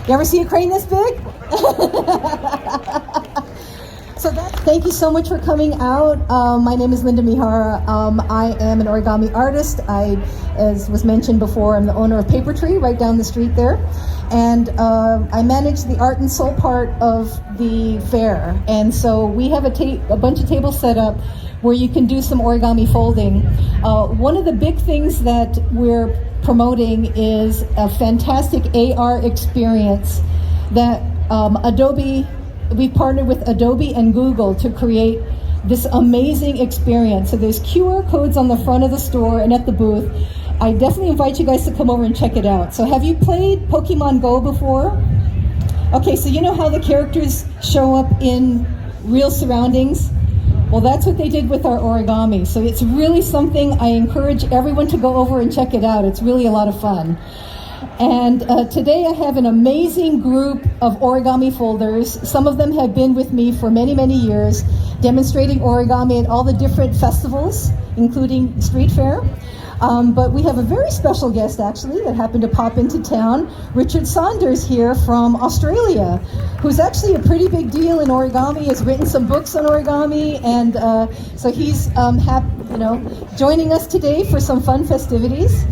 You ever see a crane this big? Thank you so much for coming out. My name is Linda Mihara. I am an origami artist. As was mentioned before, I'm the owner of Paper Tree right down the street there. And I manage the art and soul part of the fair. And so we have a bunch of tables set up where you can do some origami folding. One of the big things that we're promoting is a fantastic AR experience that we've partnered with Adobe and Google to create this amazing experience. So there's QR codes on the front of the store and at the booth. I definitely invite you guys to come over and check it out. So have you played Pokemon Go before? Okay, so you know how the characters show up in real surroundings? Well, that's what they did with our origami. So it's really something I encourage everyone to go over and check it out. It's really a lot of fun. And today I have an amazing group of origami folders. Some of them have been with me for many, many years, demonstrating origami at all the different festivals, including Street Fair. But we have a very special guest, actually, that happened to pop into town. Richard Saunders here from Australia, who's actually a pretty big deal in origami, has written some books on origami, and so he's joining us today for some fun festivities.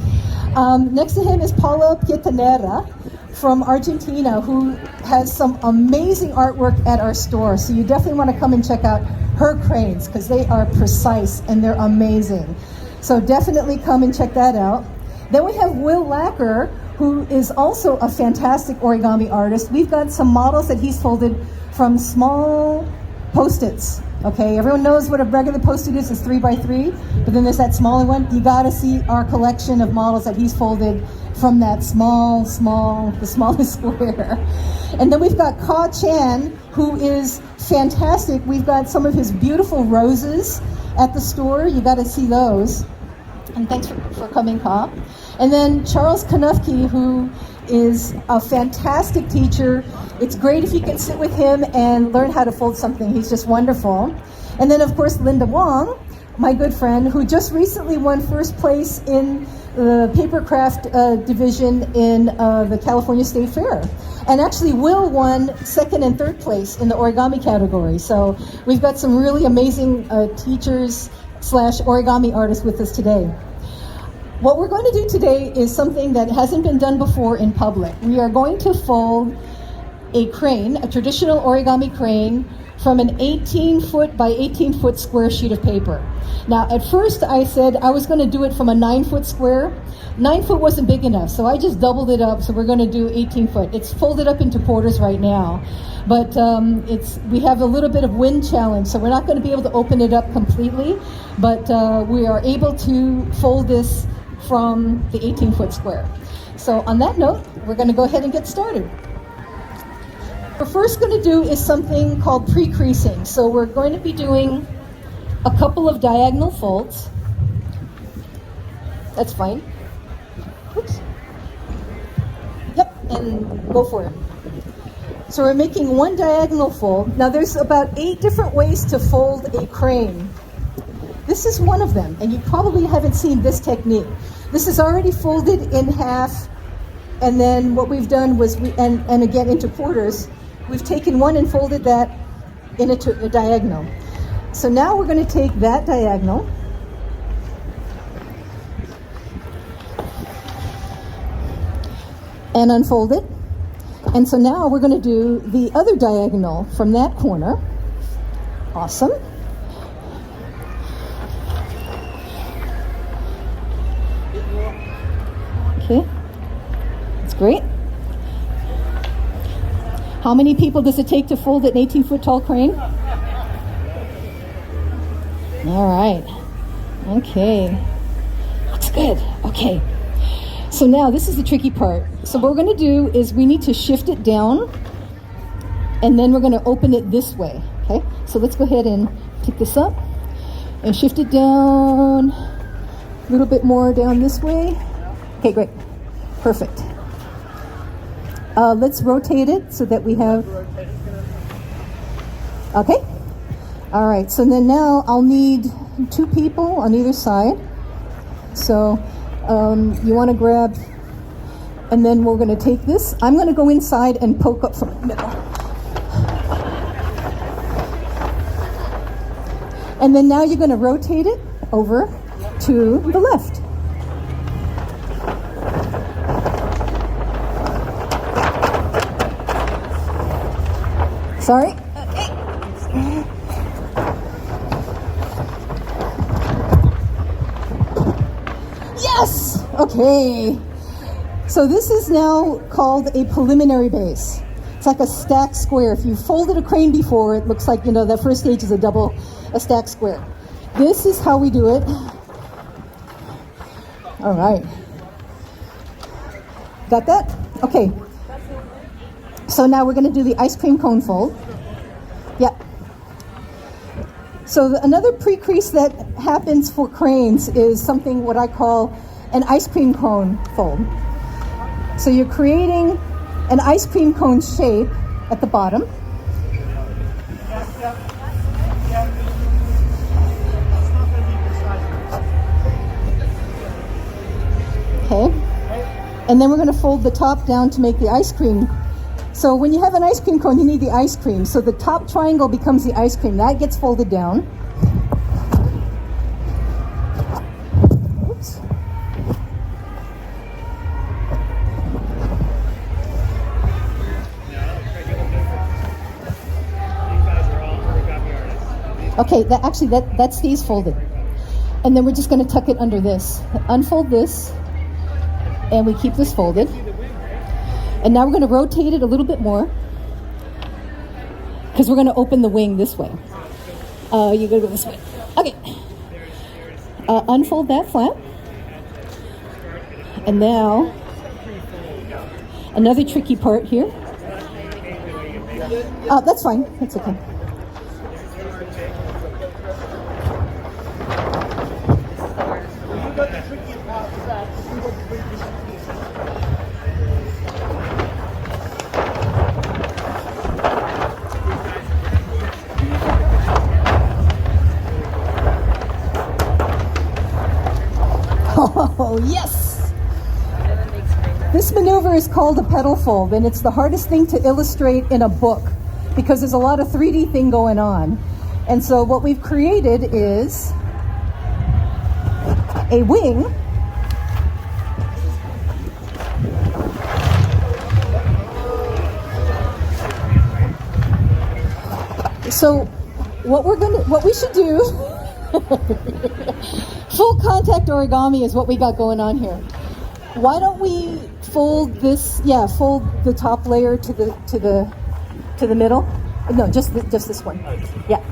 Next to him is Paula Pietanera from Argentina, who has some amazing artwork at our store. So you definitely want to come and check out her cranes because they are precise and they're amazing. So definitely come and check that out. Then we have Will Lacker, who is also a fantastic origami artist. We've got some models that he's folded from small Post-its. Okay, everyone knows what a regular Post-it is. It's 3x3, but then there's that smaller one. You gotta see our collection of models that he's folded from that the smallest square. And then we've got Ka Chan, who is fantastic. We've got some of his beautiful roses at the store. You gotta see those. And thanks for coming, Ka. And then Charles Kanufke, who is a fantastic teacher. It's great if you can sit with him and learn how to fold something. He's just wonderful. And then, of course, Linda Wong, my good friend, who just recently won first place in the papercraft division in the California State Fair. And actually, Will won second and third place in the origami category. So we've got some really amazing teachers / origami artists with us today. What we're going to do today is something that hasn't been done before in public. We are going to fold a crane, a traditional origami crane, from an 18-foot by 18-foot square sheet of paper. Now, at first I said I was going to do it from a 9-foot square. 9 foot wasn't big enough, so I just doubled it up, so we're going to do 18-foot. It's folded up into quarters right now, but we have a little bit of wind challenge, so we're not going to be able to open it up completely, but we are able to fold this from the 18-foot square. So on that note, we're going to go ahead and get started. What we're first going to do is something called pre-creasing. So we're going to be doing a couple of diagonal folds. That's fine. Oops. Yep, and go for it. So we're making one diagonal fold. Now there's about 8 different ways to fold a crane. This is one of them, and you probably haven't seen this technique. This is already folded in half, and then what we've done was, and again into quarters, we've taken one and folded that in a diagonal. So now we're going to take that diagonal and unfold it. And so now we're going to do the other diagonal from that corner. Awesome. Okay, that's great. How many people does it take to fold an 18-foot tall crane? All right. Okay. Looks good. Okay. So now this is the tricky part. So what we're going to do is we need to shift it down, and then we're going to open it this way. Okay. So let's go ahead and pick this up and shift it down a little bit more down this way. Okay, great. Perfect. Let's rotate it so that we have... Okay. All right, so then now I'll need 2 people on either side. So you want to grab And then we're going to take this. I'm going to go inside and poke up from the middle. And then now you're going to rotate it over to the left. Sorry. Okay. Yes! Okay. So this is now called a preliminary base. It's like a stacked square. If you've folded a crane before, it looks like, that first stage is a stacked square. This is how we do it. All right. Got that? Okay. So now we're going to do the ice cream cone fold. Yeah. So another pre-crease that happens for cranes is something what I call an ice cream cone fold. So you're creating an ice cream cone shape at the bottom. Okay. And then we're going to fold the top down to make the ice cream. So when you have an ice cream cone, you need the ice cream. So the top triangle becomes the ice cream. That gets folded down. Oops. Okay, that stays folded. And then we're just going to tuck it under this. Unfold this, and we keep this folded. And now we're going to rotate it a little bit more because we're going to open the wing this way. You got to go this way. Okay. Unfold that flap. And now, another tricky part here. That's fine. That's okay. Oh, yes! This maneuver is called a pedal fold, and it's the hardest thing to illustrate in a book because there's a lot of 3D thing going on. And so what we've created is a wing so what we should do full contact origami is what we got going on here. Why don't we fold this? Yeah, fold the top layer to the middle. No, just this one. Yeah.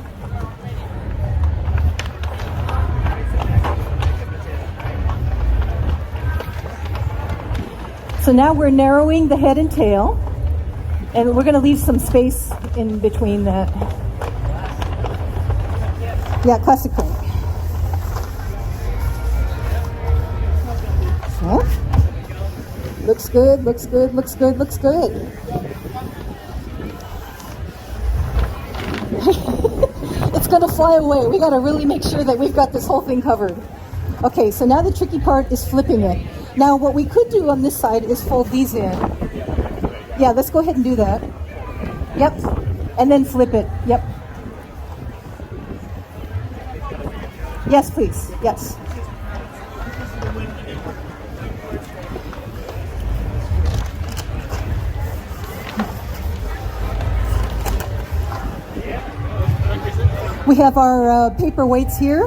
So now we're narrowing the head and tail, and we're going to leave some space in between that. Yeah, classic crane. So, looks good, looks good, looks good, looks good. It's going to fly away. We got to really make sure that we've got this whole thing covered. Okay, so now the tricky part is flipping it. Now what we could do on this side is fold these in. Yeah, let's go ahead and do that. Yep, and then flip it. Yep. Yes, please. Yes. We have our paper weights here.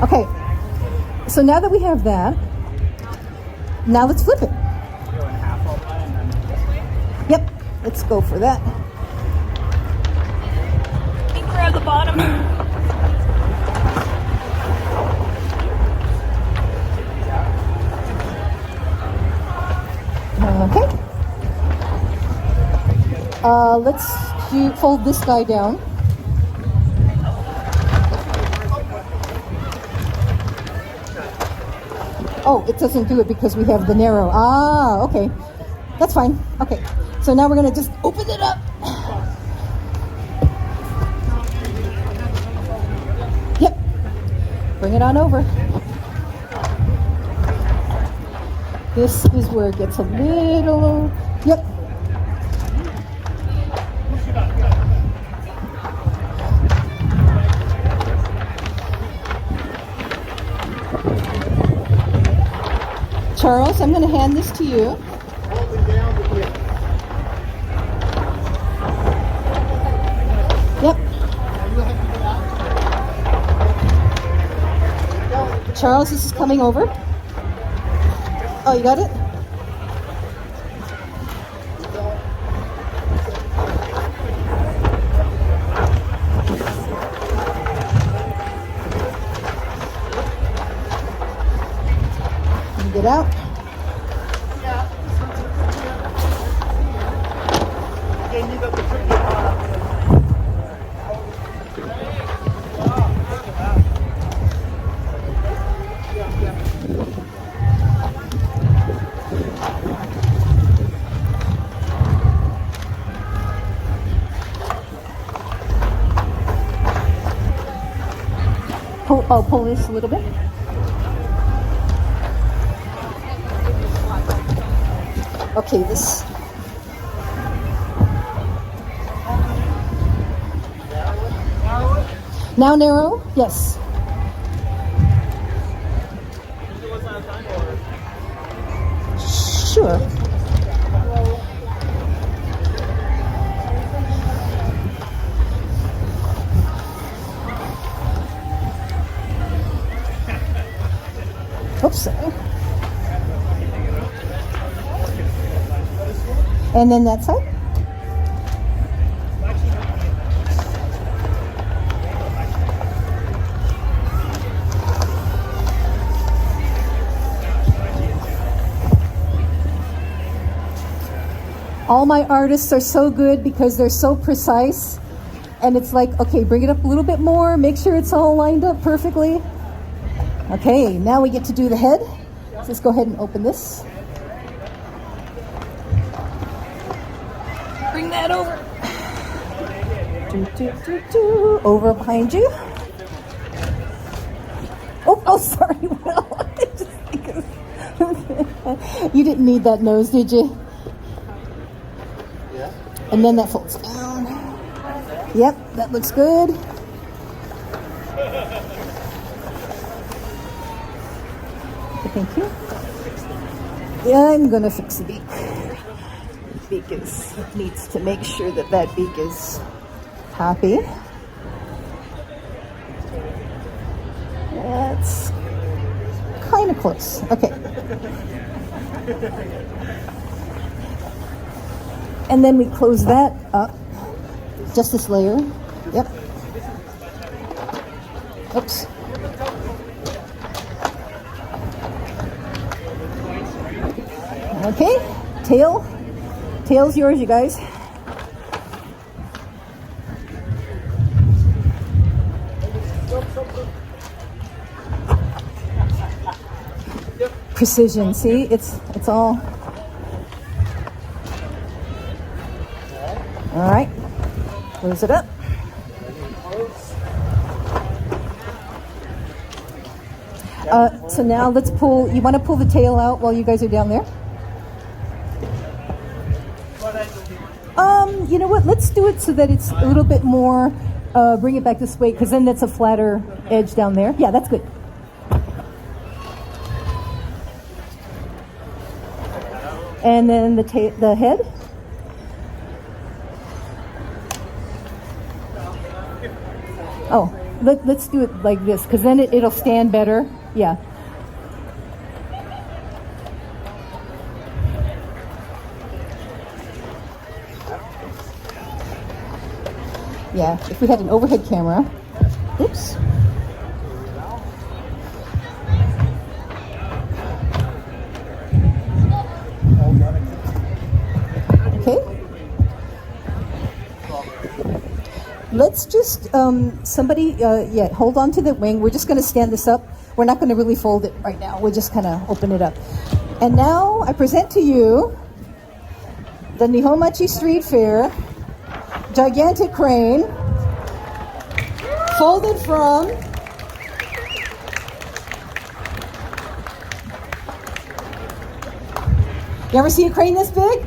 Okay, so now that we have that, now let's flip it. Yep, let's go for that. Anchor at the bottom. Okay. Let's fold this guy down. Oh, it doesn't do it because we have the narrow. Ah, okay. That's fine. Okay. So now we're going to just open it up. Yep. Bring it on over. This is where it gets a little, yep. Charles, I'm going to hand this to you. Yep. Charles, this is coming over. Oh, you got it? Get out. I'll pull this a little bit. Okay, this. Now narrow? Yes. Sure. Oops, sorry. And then that side. All my artists are so good because they're so precise. And it's like, okay, bring it up a little bit more, make sure it's all lined up perfectly. Okay, now we get to do the head. So let's go ahead and open this. Bring that over. Over behind you. Oh, sorry, Will. I just think you didn't need that nose, did you? Yeah. And then that folds down. Yep, that looks good. Thank you. Yeah, I'm gonna fix the beak. Beak needs to make sure that that beak is happy. That's kind of close. Okay. And then we close that up. Just this layer. Yep. Oops. Okay. Tail. Tail's yours, you guys. Precision, see? It's all. All right. Close it up. So now let's pull. You want to pull the tail out while you guys are down there? You know what? Let's do it so that it's a little bit more. Bring it back this way, because then that's a flatter edge down there. Yeah, that's good. And then the head. Oh, let's do it like this, because then it'll stand better. Yeah. Yeah, if we had an overhead camera. Oops. Okay. Let's just, somebody, hold on to the wing. We're just going to stand this up. We're not going to really fold it right now. We'll just kind of open it up. And now I present to you the Nihonmachi Street Fair gigantic crane, folded from You ever see a crane this big?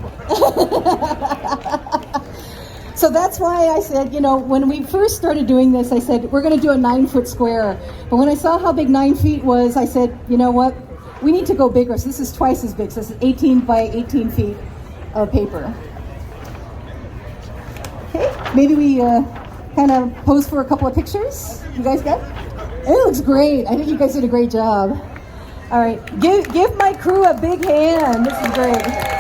So that's why I said, you know, when we first started doing this, I said, we're going to do a 9-foot square. But when I saw how big 9 feet was, I said, you know what? We need to go bigger. So this is twice as big. So this is 18 by 18 feet of paper. Okay, maybe we kind of pose for a couple of pictures. You guys got it? It looks great. I think you guys did a great job. All right, give my crew a big hand. This is great.